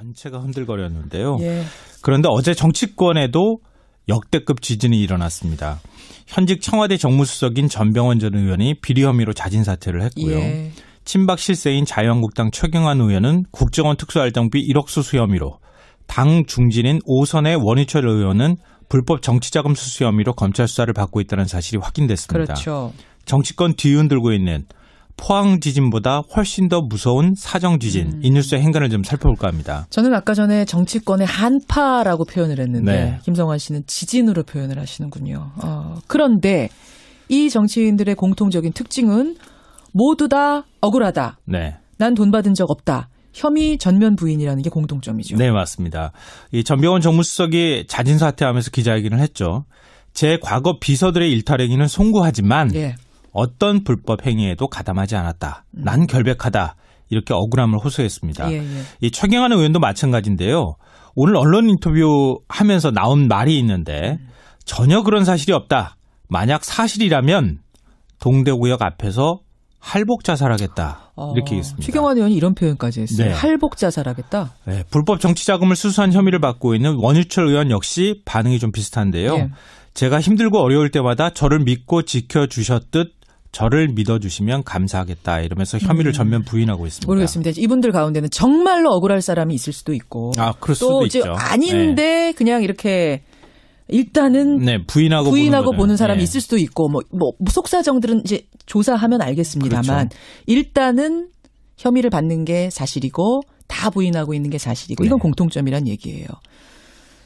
전체가 흔들거렸는데요. 예. 그런데 어제 정치권에도 역대급 지진이 일어났습니다. 현직 청와대 정무수석인 전병헌 전 의원이 비리 혐의로 자진 사퇴를 했고요. 예. 친박 실세인 자유한국당 최경환 의원은 국정원 특수활동비 1억 수수 혐의로, 당 중진인 오선의 원희철 의원은 불법 정치자금 수수 혐의로 검찰 수사를 받고 있다는 사실이 확인됐습니다. 그렇죠. 정치권 뒤흔들고 있는 포항 지진보다 훨씬 더 무서운 사정 지진, 이 뉴스의 행간을 좀 살펴볼까 합니다. 저는 아까 전에 정치권의 한파라고 표현을 했는데 네. 김성환 씨는 지진으로 표현을 하시는군요. 그런데 이 정치인들의 공통적인 특징은 모두 다 억울하다. 네. 난 돈 받은 적 없다. 혐의 전면 부인이라는 게 공통점이죠. 네, 맞습니다. 이 전병헌 정무수석이 자진 사퇴하면서 기자회견을 했죠. 제 과거 비서들의 일탈 행위는 송구하지만 예. 어떤 불법 행위에도 가담하지 않았다. 난 결백하다. 이렇게 억울함을 호소했습니다. 예, 예. 이 최경환 의원도 마찬가지인데요. 오늘 언론 인터뷰하면서 나온 말이 있는데 전혀 그런 사실이 없다. 만약 사실이라면 동대구역 앞에서 할복 자살하겠다. 이렇게 얘기했습니다. 최경환 의원이 이런 표현까지 했어요. 네. 할복 자살하겠다. 네, 불법 정치자금을 수수한 혐의를 받고 있는 원유철 의원 역시 반응이 좀 비슷한데요. 예. 제가 힘들고 어려울 때마다 저를 믿고 지켜주셨듯 저를 믿어주시면 감사하겠다 이러면서 혐의를 전면 부인하고 있습니다. 모르겠습니다. 이분들 가운데는 정말로 억울할 사람이 있을 수도 있고 그럴 수도 또 있죠. 아닌데 네. 그냥 이렇게 일단은 네, 부인하고 보는 사람이 네. 있을 수도 있고 뭐 속사정들은 이제 조사하면 알겠습니다만 그렇죠. 일단은 혐의를 받는 게 사실이고 다 부인하고 있는 게 사실이고 이건 네. 공통점이란 얘기예요.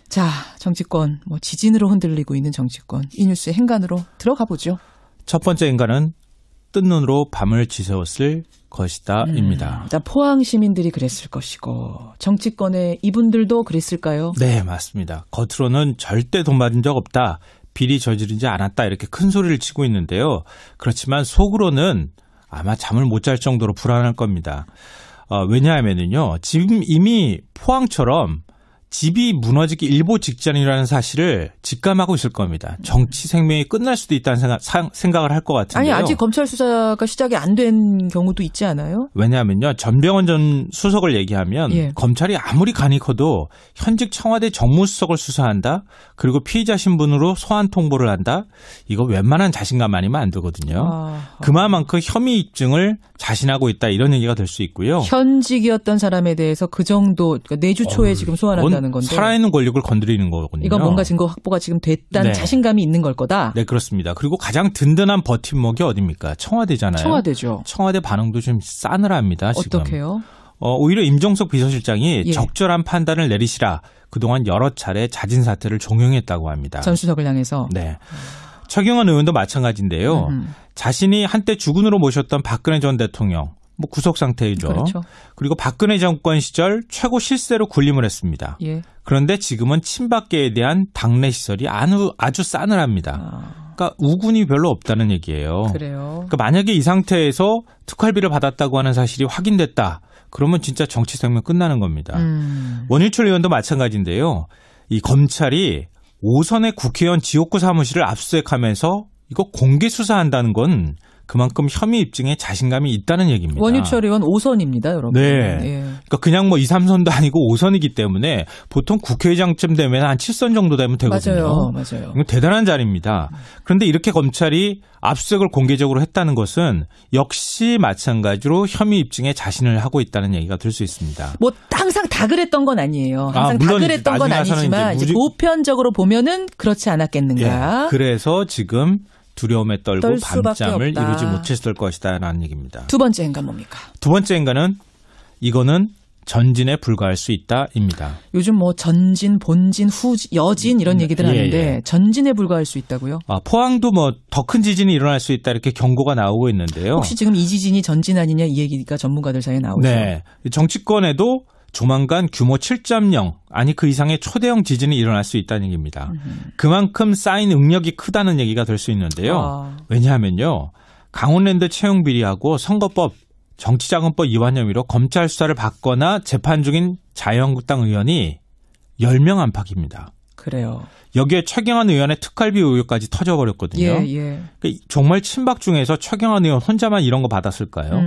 자, 정치권 지진으로 흔들리고 있는 정치권 이 뉴스의 행간으로 들어가 보죠. 첫 번째 인간은 뜬 눈으로 밤을 지새웠을 것이다입니다. 일단 포항 시민들이 그랬을 것이고 정치권의 이분들도 그랬을까요? 네, 맞습니다. 겉으로는 절대 돈 받은 적 없다. 비리 저지르지 않았다. 이렇게 큰 소리를 치고 있는데요. 그렇지만 속으로는 아마 잠을 못 잘 정도로 불안할 겁니다. 왜냐하면요. 지금 이미 포항처럼 집이 무너지기 일보 직전이라는 사실을 직감하고 있을 겁니다. 정치 생명이 끝날 수도 있다는 생각을 할 것 같은데요. 아니 아직 검찰 수사가 시작이 안 된 경우도 있지 않아요? 왜냐하면요. 전병헌 전 수석을 얘기하면 예. 검찰이 아무리 간이 커도 현직 청와대 정무수석을 수사한다. 그리고 피의자 신분으로 소환 통보를 한다. 이거 웬만한 자신감 아니면 안 되거든요. 그만큼 혐의 입증을 자신하고 있다. 이런 얘기가 될 수 있고요. 현직이었던 사람에 대해서 그 정도 그러니까 내주 초에 지금 소환한다는 건데. 살아있는 권력을 건드리는 거거든요. 이건 뭔가 증거 확보가 지금 됐다는 네. 자신감이 있는 걸 거다. 네, 그렇습니다. 그리고 가장 든든한 버팀목이 어디입니까? 청와대잖아요. 청와대죠. 청와대 반응도 좀 싸늘합니다. 지금. 어떻게요? 오히려 임종석 비서실장이 예. 적절한 판단을 내리시라 그동안 여러 차례 자진 사퇴를 종용했다고 합니다. 전 수석을 향해서. 네. 최경환 의원도 마찬가지인데요. 자신이 한때 주군으로 모셨던 박근혜 전 대통령 구속 상태이죠. 그렇죠. 그리고 박근혜 정권 시절 최고 실세로 군림을 했습니다. 예. 그런데 지금은 친박계에 대한 당내 시설이 아주 싸늘합니다. 그러니까 우군이 별로 없다는 얘기예요. 그래요. 그러니까 만약에 이 상태에서 특활비를 받았다고 하는 사실이 확인됐다. 그러면 진짜 정치 생명 끝나는 겁니다. 원유철 의원도 마찬가지인데요. 이 검찰이 오선의 국회의원 지옥구 사무실을 압수수색하면서 이거 공개 수사한다는 건 그만큼 혐의 입증에 자신감이 있다는 얘기입니다. 원유철 의원 5선입니다, 여러분. 네. 예. 그러니까 그냥 2, 3선도 아니고 5선이기 때문에 보통 국회의장쯤 되면 한 7선 정도 되면 되거든요. 맞아요. 이거 대단한 자리입니다. 그런데 이렇게 검찰이 압수수색을 공개적으로 했다는 것은 역시 마찬가지로 혐의 입증에 자신을 하고 있다는 얘기가 될 수 있습니다. 항상 다 그랬던 건 아니에요. 항상 다 물론 그랬던 건 아니지만 이제 보편적으로 보면은 그렇지 않았겠는가. 예, 그래서 지금 두려움에 떨고 밤잠을 없다. 이루지 못했을 것이다라는 얘기입니다. 두 번째 인간 뭡니까? 두 번째 인간은 이거는 전진에 불과할 수 있다입니다. 요즘 전진, 본진, 여진 이런 얘기들 하는데 전진에 불과할 수 있다고요? 포항도 더 큰 지진이 일어날 수 있다 이렇게 경고가 나오고 있는데요. 혹시 지금 이 지진이 전진 아니냐 이 얘기가 전문가들 사이에 나오죠. 네. 정치권에도 조만간 규모 7.0 아니 그 이상의 초대형 지진이 일어날 수 있다는 얘기입니다. 그만큼 쌓인 응력이 크다는 얘기가 될 수 있는데요. 왜냐하면요. 강원랜드 채용 비리하고 선거법 정치자금법 위반 혐의로 검찰 수사를 받거나 재판 중인 자유한국당 의원이 10명 안팎입니다. 그래요. 여기에 최경환 의원의 특활비 의혹까지 터져버렸거든요. 예, 예. 그러니까 정말 친박 중에서 최경환 의원 혼자만 이런 거 받았을까요?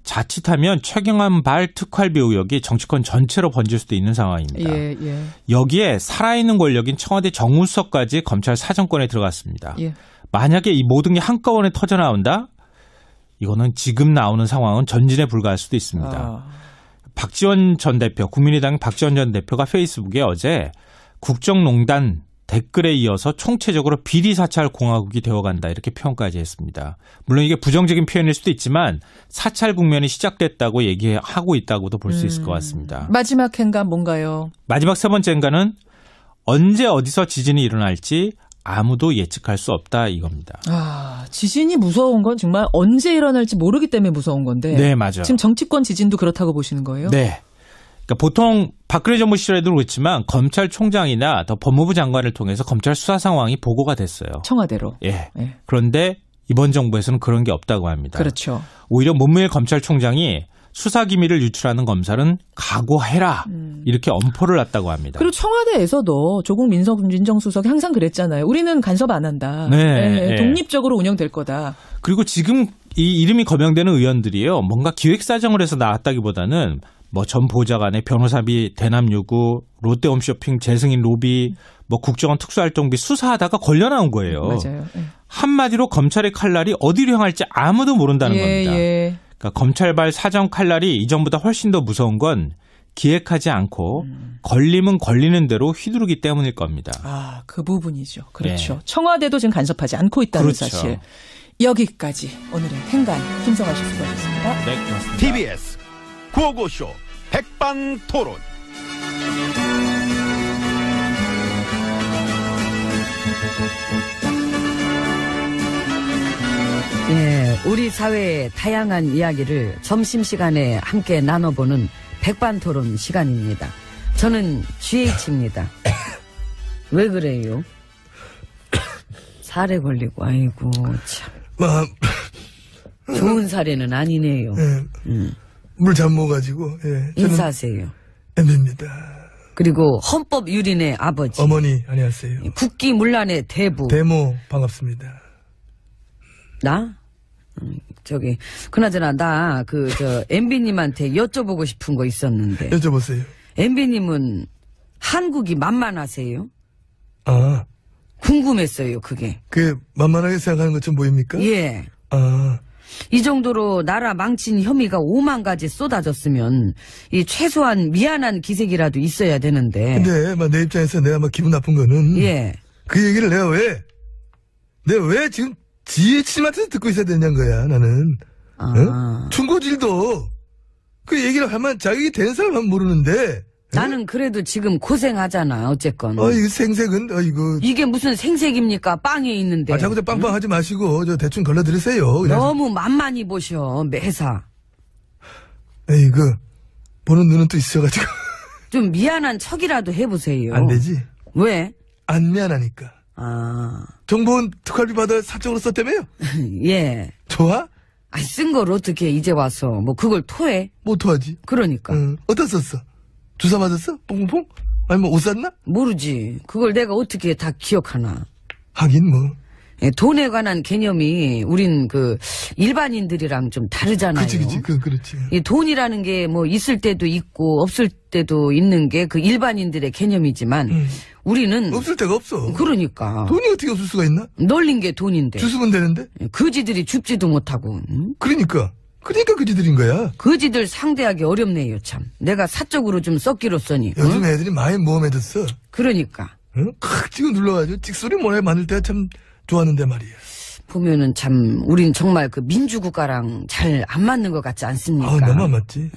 자칫하면 최경환 발 특활비 의혹이 정치권 전체로 번질 수도 있는 상황입니다. 예, 예. 여기에 살아있는 권력인 청와대 정무수석까지 검찰 사정권에 들어갔습니다. 예. 만약에 이 모든 게 한꺼번에 터져나온다? 이거는 지금 나오는 상황은 전진에 불과할 수도 있습니다. 박지원 전 대표, 국민의당 박지원 전 대표가 페이스북에 어제 국정농단 댓글에 이어서 총체적으로 비리사찰 공화국이 되어간다 이렇게 표현까지 했습니다. 물론 이게 부정적인 표현일 수도 있지만 사찰 국면이 시작됐다고 얘기하고 있다고도 볼 수 있을 것 같습니다. 마지막 행간 뭔가요? 마지막 세 번째 행간은 언제 어디서 지진이 일어날지 아무도 예측할 수 없다 이겁니다. 지진이 무서운 건 정말 언제 일어날지 모르기 때문에 무서운 건데. 네, 맞아요. 지금 정치권 지진도 그렇다고 보시는 거예요? 네. 그러니까 보통 박근혜 정부 시절에도 그렇지만 검찰총장이나 더 법무부 장관을 통해서 검찰 수사 상황이 보고가 됐어요. 청와대로. 예. 그런데 이번 정부에서는 그런 게 없다고 합니다. 그렇죠. 오히려 문무일 검찰총장이 수사 기밀을 유출하는 검사는 각오해라 이렇게 엄포를 놨다고 합니다. 그리고 청와대에서도 조국 민정수석이 항상 그랬잖아요. 우리는 간섭 안 한다. 네. 독립적으로 운영될 거다. 그리고 지금 이 이름이 거명되는 의원들이요. 뭔가 기획사정을 해서 나왔다기보다는 뭐 전 보좌관의 변호사비 대남 요구, 롯데홈쇼핑 재승인 로비, 뭐 국정원 특수활동비 수사하다가 걸려 나온 거예요. 맞아요. 한마디로 검찰의 칼날이 어디로 향할지 아무도 모른다는 겁니다. 그러니까 검찰발 사정 칼날이 이전보다 훨씬 더 무서운 건 기획하지 않고 걸리면 걸리는 대로 휘두르기 때문일 겁니다. 그 부분이죠. 그렇죠. 네. 청와대도 지금 간섭하지 않고 있다는 그렇죠. 사실. 여기까지 오늘의 행간 김성환 씨 수고하셨습니다. 네, 고맙습니다. TBS 구호고쇼 백반토론. 예, 우리 사회의 다양한 이야기를 점심시간에 함께 나눠보는 백반토론 시간입니다. 저는 GH입니다. 왜 그래요? 살에 걸리고, 아이고, 참. 좋은 사례는 아니네요. 물 잠모가지고, 인사하세요. MB입니다. 그리고 헌법 유린의 아버지. 어머니, 안녕하세요. 국기문란의 대부. 대모, 반갑습니다. 나? 그나저나, MB님한테 여쭤보고 싶은 거 있었는데. 여쭤보세요. MB님은 한국이 만만하세요? 궁금했어요, 그게. 만만하게 생각하는 것 좀 보입니까? 예. 이 정도로 나라 망친 혐의가 5만 가지 쏟아졌으면, 최소한 미안한 기색이라도 있어야 되는데. 근데, 내 입장에서 내가 기분 나쁜 거는. 예. 그 얘기를 내가 왜 지금 GH님한테서 듣고 있어야 되냐는 거야, 나는. 충고질도 그 얘기를 하면 자격이 된 사람만 모르는데. 나는 그래도 지금 고생하잖아, 어쨌건. 이거 생색은, 이게 무슨 생색입니까? 빵에 있는데. 자꾸 빵빵 하지 마시고, 대충 걸러드리세요. 너무 만만히 보셔, 매사. 보는 눈은 또 있어가지고. 좀 미안한 척이라도 해보세요. 안 되지. 왜? 안 미안하니까. 정보원 특활비 받아 사적으로 썼다며요? 예. 좋아? 쓴 걸 어떻게 이제 와서, 그걸 토해? 뭐 토하지? 그러니까. 어디다 썼어? 주사 맞았어? 뽕뽕뽕? 아니면 옷 샀나? 모르지. 그걸 내가 어떻게 다 기억하나. 하긴 돈에 관한 개념이 우린 일반인들이랑 좀 다르잖아요. 그치. 그렇지. 이 돈이라는 게 있을 때도 있고 없을 때도 있는 게 일반인들의 개념이지만 우리는 없을 때가 없어. 그러니까. 돈이 어떻게 없을 수가 있나? 널린 게 돈인데. 주스면 되는데? 거지들이 줍지도 못하고. 그러니까 그지들인 거야. 거지들 상대하기 어렵네요, 참. 내가 사적으로 좀 썩기로써니. 요즘 애들이 많이 모험해졌어. 그러니까. 칵 찍어 눌러가지고 찍소리 모래 만들 때가 참 좋았는데 말이야. 보면은 참 우린 정말 민주국가랑 잘 안 맞는 것 같지 않습니까? 너무 안 맞지.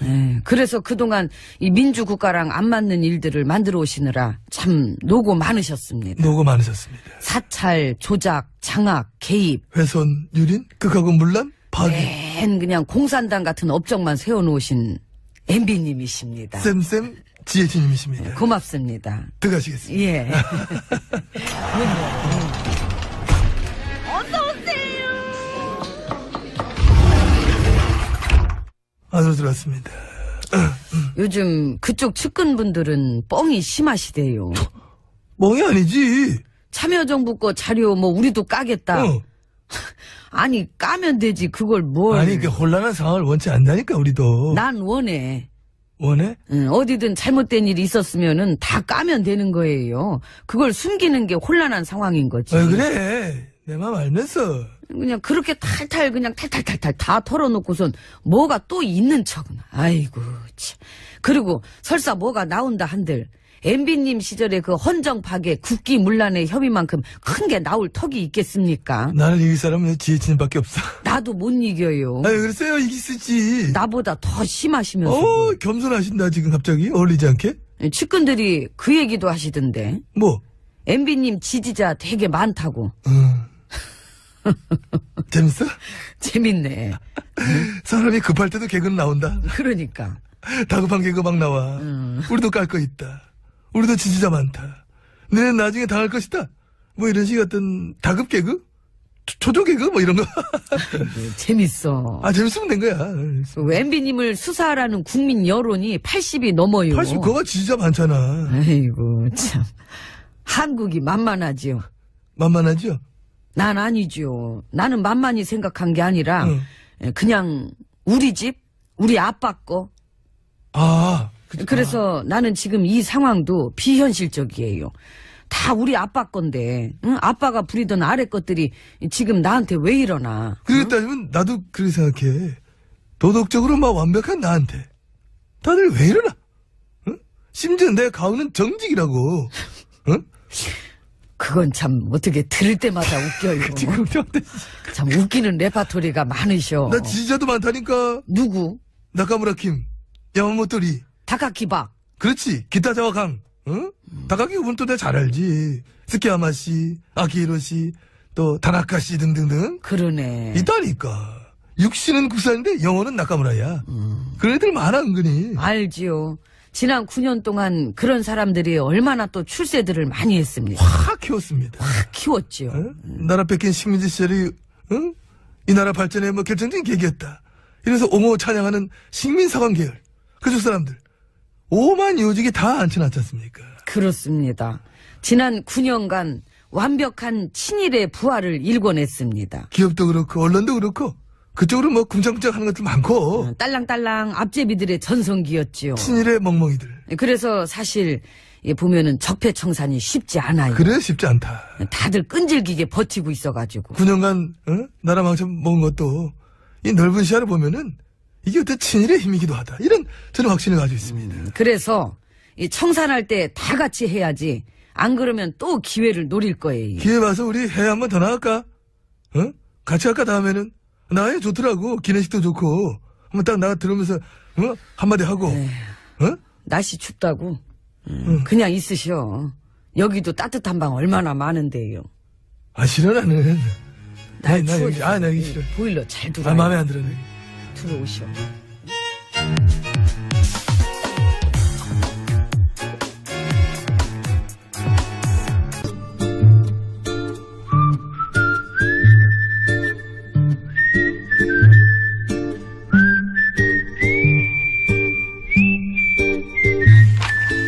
그래서 그동안 이 민주국가랑 안 맞는 일들을 만들어 오시느라 참 노고 많으셨습니다. 사찰, 조작, 장악, 개입. 훼손, 유린, 극하고 문란, 파기. 그냥 공산당 같은 업적만 세워놓으신 MB님이십니다. 쌤, GH님이십니다. 고맙습니다. 들어가시겠습니다. 예. 안으로 들어왔습니다. 요즘 그쪽 측근분들은 뻥이 심하시대요. 멍이 아니지. 참여정부 거 자료 뭐 우리도 까겠다. 아니 까면 되지 그걸 뭘. 아니 그 혼란한 상황을 원치 않다니까 우리도. 난 원해. 원해? 응, 어디든 잘못된 일이 있었으면은 다 까면 되는 거예요. 그걸 숨기는 게 혼란한 상황인 거지. 그래. 내 맘 알면서. 그냥 그렇게 탈탈 다 털어놓고선 뭐가 또 있는 척은. 아이고 참. 그리고 설사 뭐가 나온다 한들 MB님 시절에 그 헌정 파괴 국기 문란의 혐의만큼 큰 게 나올 턱이 있겠습니까? 나를 이길 사람은 지혜진밖에 없어. 나도 못 이겨요. 아유 글쎄요 이길 수 있지. 나보다 더 심하시면서. 겸손하신다 지금 갑자기 어울리지 않게? 측근들이 그 얘기도 하시던데. 뭐? MB님 지지자 되게 많다고. 재밌어? 재밌네. 사람이 급할 때도 개그는 나온다. 그러니까. 다급한 개그 막 나와. 우리도 깔 거 있다. 우리도 지지자 많다. 너는 나중에 당할 것이다. 뭐 이런 식 어떤 다급 개그? 초조 개그? 뭐 이런 거. 재밌어. 재밌으면 된 거야. MB님을 수사하라는 국민 여론이 80이 넘어요. 80 그거 지지자 많잖아. 아이고 참. 한국이 만만하지요. 만만하죠? 난 아니죠. 나는 만만히 생각한 게 아니라 그냥 우리 집, 우리 아빠 거. 그래서 나는 지금 이 상황도 비현실적이에요. 다 우리 아빠 건데, 응? 아빠가 부리던 아래 것들이 지금 나한테 왜 이러나. 그렇게 따지면 나도 그렇게 생각해. 도덕적으로 막 완벽한 나한테 다들 왜 이러나? 응? 심지어 내 가오는 정직이라고. 응? 그건 참 어떻게 들을 때마다 웃겨요. 참 웃기는 레파토리가 많으셔. 나 지지자도 많다니까. 누구? 나카무라 킴, 야마모토리, 다카키박. 그렇지. 기타자와 강. 응? 다카키 그분 또 내가 잘 알지. 스키야마 씨, 아키히로 씨, 또 다나카 씨 등등등. 그러네. 있다니까. 육신은 국산인데 영어는 나카무라야. 그런 애들 많아 은근히. 알지요. 지난 9년 동안 그런 사람들이 얼마나 또 출세들을 많이 했습니다. 확 키웠습니다. 확 키웠지요. 응? 나라 뺏긴 식민지 시절이 응? 이 나라 발전에 뭐 결정적인 계기였다. 이래서 옹호 찬양하는 식민사관 계열 그쪽 사람들 오만 요직이 다 앉혀놨지 않습니까? 그렇습니다. 지난 9년간 완벽한 친일의 부활을 일궈냈습니다. 기업도 그렇고 언론도 그렇고 그쪽으로 뭐 쿵짝쿵짝 하는 것들 많고 딸랑딸랑 앞제비들의 전성기였지요. 친일의 멍멍이들. 그래서 사실 보면은 적폐청산이 쉽지 않아요. 그래 쉽지 않다. 다들 끈질기게 버티고 있어가지고. 9년간 나라 망쳐 먹은 것도 이 넓은 시야를 보면은 이게 어떤 친일의 힘이기도 하다. 이런 저는 확신을 가지고 있습니다. 그래서 이 청산할 때 다 같이 해야지. 안 그러면 또 기회를 노릴 거예요. 기회 봐서 우리 해외 한번 더 나갈까? 같이 할까 다음에는? 나야 좋더라고. 기내식도 좋고. 한번 딱 나가 들으면서 한마디 하고. 날씨 춥다고. 그냥 있으셔. 여기도 따뜻한 방 얼마나 많은데요. 싫어 나는. 나 추워. 여기 나 여기 싫어. 보일러 잘 들어요. 마음에 안 들어. 나. 들어오셔.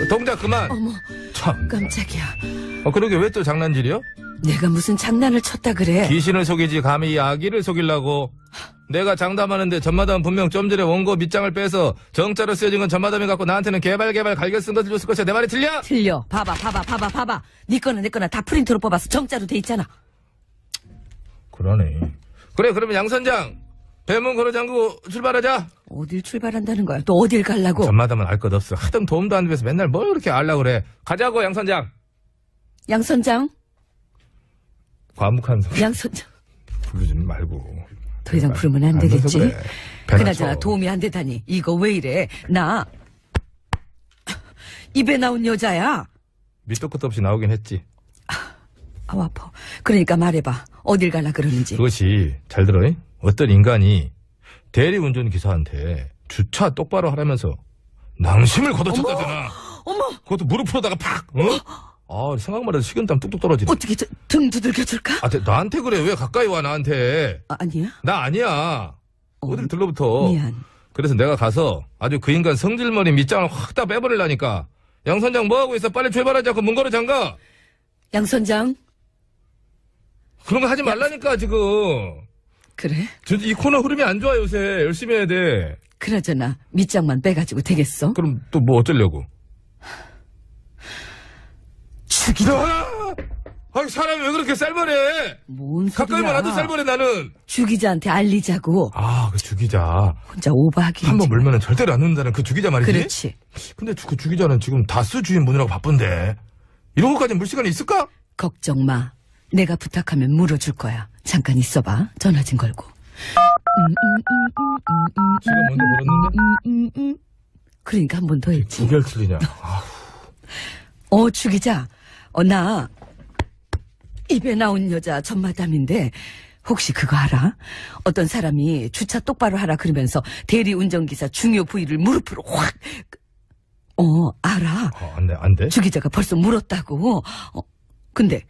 동작 그만. 어머, 참. 깜짝이야. 그러게 왜 또 장난질이요? 내가 무슨 장난을 쳤다 그래. 귀신을 속이지 감히 이 아기를 속이려고. 내가 장담하는데 전마담은 분명 좀 전에 원고 밑장을 빼서 정자로 쓰여진 건 전마담이 갖고 나한테는 개발 갈겨 쓴 것을 줬을 것이야. 내 말이 틀려? 틀려. 봐봐. 네 거나 내 거나 다 프린터로 뽑아서 정자로 돼 있잖아. 그러네. 그래 그러면 양 선장 배문 걸어 잠그고 출발하자. 어딜 출발한다는 거야? 또 어딜 가려고? 전마담은 알 것 없어. 하등 도움도 안 돼서 맨날 뭘 그렇게 알라고 그래. 가자고 양 선장. 양 선장? 과묵한 소 양 선장. 부르지 말고. 더 이상 부르면 안 되겠지? 그래. 그나저나 도움이 안 되다니. 이거 왜 이래? 나 입에 나온 여자야. 밑도 끝도 없이 나오긴 했지. 아파. 그러니까 말해봐. 어딜 가려 그러는지. 그것이 잘 들어. 어떤 인간이 대리운전 기사한테 주차 똑바로 하라면서 낭심을 걷어쳤다잖아. 어머. 그것도 무릎 풀어다가 팍. 생각만 해도 식은땀 뚝뚝 떨어지네. 어떻게 등 두들겨줄까? 나한테 그래. 왜 가까이 와 나한테. 아니야? 나 아니야. 어딜 들러붙어. 미안. 그래서 내가 가서 아주 그 인간 성질머리 밑장을 확 다 빼버리려니까. 양 선장 뭐하고 있어? 빨리 출발하자고 문 걸어 잠가. 양 선장. 그런 거 하지 말라니까, 지금. 그래? 이 코너 흐름이 안 좋아, 요새. 열심히 해야 돼. 그나저나 밑장만 빼가지고 되겠어? 그럼 또 뭐 어쩌려고? 죽이자. 아니, 사람이 왜 그렇게 쌀벌해? 뭔 소리야? 가까이만 와도 쌀벌해, 나는. 주기자한테 알리자고. 아, 그 주기자. 혼자 오버하기. 한 번 물면은 절대로 안 놓는다는 그 주기자 말이지? 그렇지. 근데 그 주기자는 지금 다스 주인 보느라고 바쁜데. 이런 것까지 물 시간이 있을까? 걱정 마. 내가 부탁하면 물어줄 거야. 잠깐 있어봐. 전화 좀 걸고. 지금 먼저 걸었는데? 그러니까 한 번 더 했지. 두 개를 틀리냐. 주기자. 나 입에 나온 여자 전마담인데 혹시 그거 알아? 어떤 사람이 주차 똑바로 하라 그러면서 대리운전기사 중요 부위를 무릎으로 확. 알아. 안 돼? 주기자가 벌써 물었다고. 근데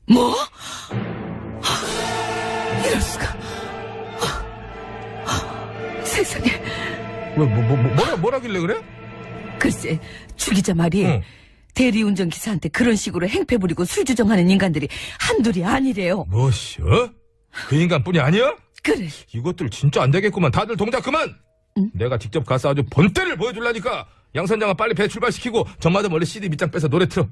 뭐? 이럴 수가. 세상에. 뭐라길래 그래? 글쎄, 주기자 말이 응. 대리운전 기사한테 그런 식으로 행패 부리고 술 주정하는 인간들이 한둘이 아니래요. 뭐시, 그 인간뿐이 아니야? 그래. 이것들 진짜 안 되겠구만. 다들 동작 그만! 응? 내가 직접 가서 아주 본때를 보여줄라니까. 양 선장아 빨리 배 출발시키고 전마다 원래 CD 밑장 빼서 노래 틀어.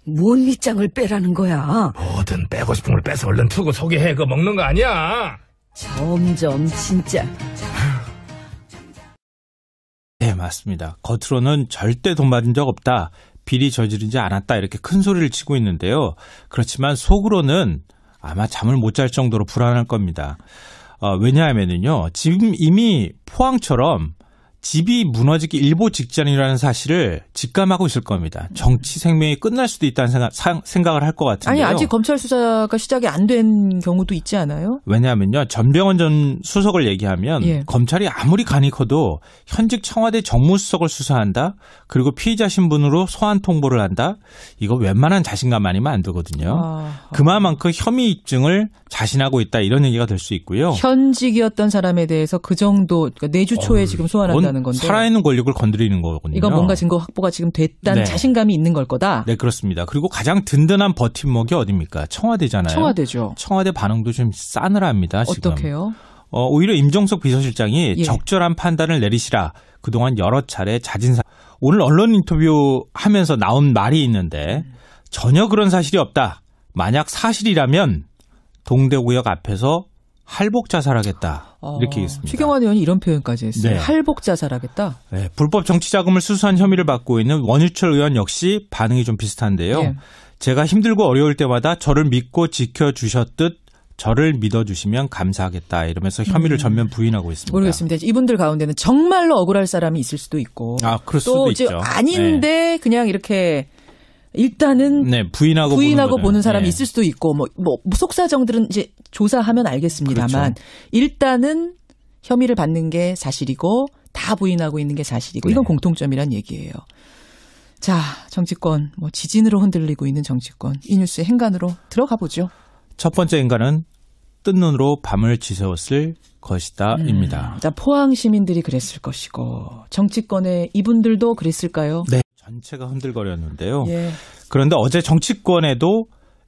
뭔 밑장을 빼라는 거야? 뭐든 빼고 싶은 걸 빼서 얼른 틀고 소개해. 그거 먹는 거 아니야. 점점 진짜. 네, 맞습니다. 겉으로는 절대 돈 받은 적 없다. 비리 저지르지 않았다. 이렇게 큰 소리를 치고 있는데요. 그렇지만 속으로는 아마 잠을 못 잘 정도로 불안할 겁니다. 왜냐하면요. 지금 이미 포항처럼 집이 무너지기 일보 직전이라는 사실을 직감하고 있을 겁니다. 정치 생명이 끝날 수도 있다는 생각을 할 것 같은데요. 아니 아직 검찰 수사가 시작이 안 된 경우도 있지 않아요? 왜냐하면요. 전병헌 전 수석을 얘기하면 예. 검찰이 아무리 간이 커도 현직 청와대 정무수석을 수사한다. 그리고 피의자 신분으로 소환 통보를 한다. 이거 웬만한 자신감 아니면 안 되거든요. 그만큼 혐의 입증을 자신하고 있다. 이런 얘기가 될 수 있고요. 현직이었던 사람에 대해서 그 정도 그러니까 내주 초에 지금 소환한다는 건데. 살아있는 권력을 건드리는 거거든요. 이건 뭔가 증거 확보가 지금 됐다는 네. 자신감이 있는 걸 거다. 네, 그렇습니다. 그리고 가장 든든한 버팀목이 어디입니까? 청와대잖아요. 청와대죠. 청와대 반응도 좀 싸늘합니다. 지금. 어떻게요? 오히려 임종석 비서실장이 예. 적절한 판단을 내리시라. 그동안 여러 차례 자진사. 오늘 언론 인터뷰 하면서 나온 말이 있는데 전혀 그런 사실이 없다. 만약 사실이라면 동대구역 앞에서 할복 자살하겠다. 이렇게 얘기했습니다. 최경환 의원이 이런 표현까지 했어요. 네. 할복 자살하겠다. 네, 불법 정치자금을 수수한 혐의를 받고 있는 원유철 의원 역시 반응이 좀 비슷한데요. 예. 제가 힘들고 어려울 때마다 저를 믿고 지켜주셨듯 저를 믿어주시면 감사하겠다 이러면서 혐의를 전면 부인하고 있습니다. 모르겠습니다. 이분들 가운데는 정말로 억울할 사람이 있을 수도 있고 그럴 수도 또 있죠. 아닌데 네. 그냥 이렇게 일단은 네, 부인하고 보는 사람이 네. 있을 수도 있고 뭐 속사정들은 이제 조사하면 알겠습니다만 그렇죠. 일단은 혐의를 받는 게 사실이고 다 부인하고 있는 게 사실이고 이건 네. 공통점이란 얘기예요. 자, 정치권 지진으로 흔들리고 있는 정치권 이 뉴스의 행간으로 들어가 보죠. 첫 번째 인간은 뜬 눈으로 밤을 지새웠을 것이다입니다. 자, 포항 시민들이 그랬을 것이고 정치권의 이분들도 그랬을까요? 네, 전체가 흔들거렸는데요. 예. 그런데 어제 정치권에도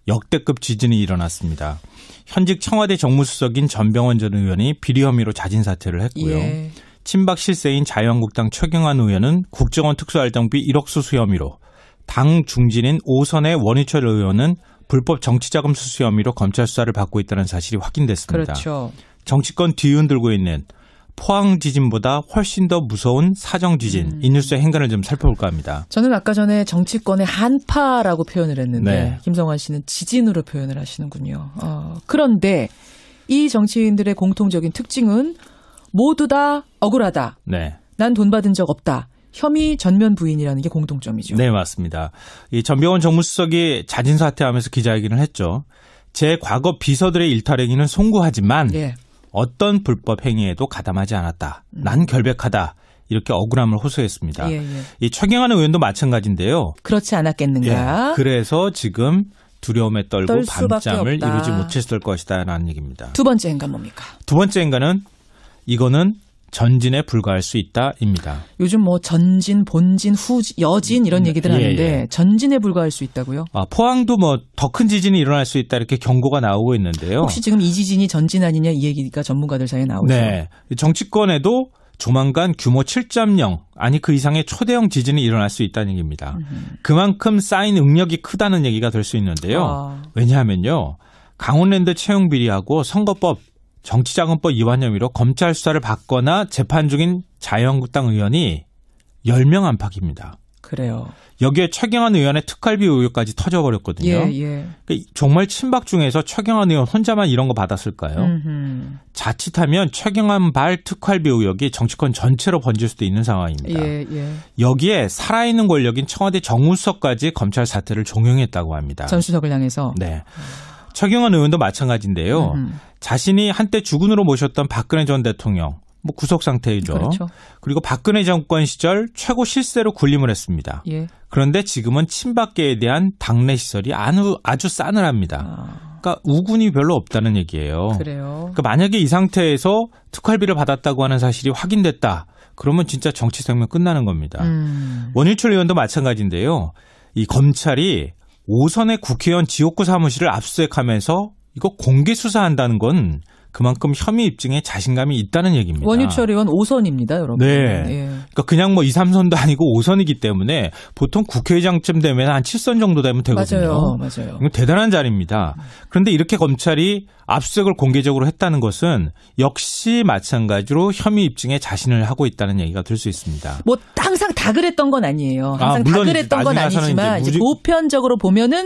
역대급 지진이 일어났습니다. 현직 청와대 정무수석인 전병헌 전 의원이 비리 혐의로 자진 사퇴를 했고요. 예. 친박 실세인 자유한국당 최경환 의원은 국정원 특수활동비 1억 수수 혐의로, 당 중진인 오선의 원유철 의원은 불법 정치자금 수수 혐의로 검찰 수사를 받고 있다는 사실이 확인됐습니다. 그렇죠. 정치권 뒤흔들고 있는 포항 지진보다 훨씬 더 무서운 사정 지진, 이 뉴스의 행간을 좀 살펴볼까 합니다. 저는 아까 전에 정치권의 한파라고 표현을 했는데 네. 김성환 씨는 지진으로 표현을 하시는군요. 그런데 이 정치인들의 공통적인 특징은 모두 다 억울하다. 네. 난 돈 받은 적 없다. 혐의 전면 부인이라는 게 공통점이죠. 네, 맞습니다. 이 전병헌 정무수석이 자진 사퇴하면서 기자회견을 했죠. 제 과거 비서들의 일탈행위는 송구하지만 예. 어떤 불법 행위에도 가담하지 않았다. 난 결백하다. 이렇게 억울함을 호소했습니다. 예, 예. 이 최경환 의원도 마찬가지인데요. 그렇지 않았겠는가? 예, 그래서 지금 두려움에 떨고 떨 수밖에 밤잠을 없다. 이루지 못했을 것이다라는 얘기입니다. 두 번째 행간 뭡니까? 두 번째 인간은 이거는 전진에 불과할 수 있다입니다. 요즘 뭐 전진, 본진, 여진 이런 얘기들 하는데 전진에 불과할 수 있다고요? 포항도 뭐 더 큰 지진이 일어날 수 있다 이렇게 경고가 나오고 있는데요. 혹시 지금 이 지진이 전진 아니냐 이 얘기가 전문가들 사이에 나오죠. 네. 정치권에도 조만간 규모 7.0 아니 그 이상의 초대형 지진이 일어날 수 있다는 얘기입니다. 그만큼 쌓인 응력이 크다는 얘기가 될 수 있는데요. 왜냐하면요. 강원랜드 채용 비리하고 선거법 정치자금법 위반 혐의로 검찰 수사를 받거나 재판 중인 자유한국당 의원이 10명 안팎입니다. 그래요. 여기에 최경환 의원의 특활비 의혹까지 터져버렸거든요. 예. 그러니까 정말 친박 중에서 최경환 의원 혼자만 이런 거 받았을까요? 자칫하면 최경환 발 특활비 의혹이 정치권 전체로 번질 수도 있는 상황입니다. 예. 여기에 살아있는 권력인 청와대 정무수석까지 검찰 사태를 종용했다고 합니다. 전 수석을 향해서. 네. 최경환 의원도 마찬가지인데요. 자신이 한때 주군으로 모셨던 박근혜 전 대통령, 뭐 구속 상태이죠. 그렇죠. 그리고 박근혜 정권 시절 최고 실세로 군림을 했습니다. 예. 그런데 지금은 친박계에 대한 당내 시설이 아주 싸늘합니다. 그러니까 우군이 별로 없다는 얘기예요. 그래요. 그러니까 만약에 이 상태에서 특활비를 받았다고 하는 사실이 확인됐다. 그러면 진짜 정치 생명 끝나는 겁니다. 원일철 의원도 마찬가지인데요. 이 검찰이 5선의 국회의원 지옥구 사무실을 압수수색하면서 이거 공개 수사한다는 건 그만큼 혐의 입증에 자신감이 있다는 얘기입니다. 원유철 의원 5선입니다, 여러분. 네. 예. 그러니까 그냥 뭐 2, 3선도 아니고 5선이기 때문에 보통 국회의장쯤 되면 한 7선 정도 되면 되거든요. 맞아요. 이건 대단한 자리입니다. 그런데 이렇게 검찰이 압수수색을 공개적으로 했다는 것은 역시 마찬가지로 혐의 입증에 자신을 하고 있다는 얘기가 될 수 있습니다. 뭐 항상 다 그랬던 건 아니에요. 항상 다 물론 그랬던 건 나중에 아니지만 이제 보편적으로 보면은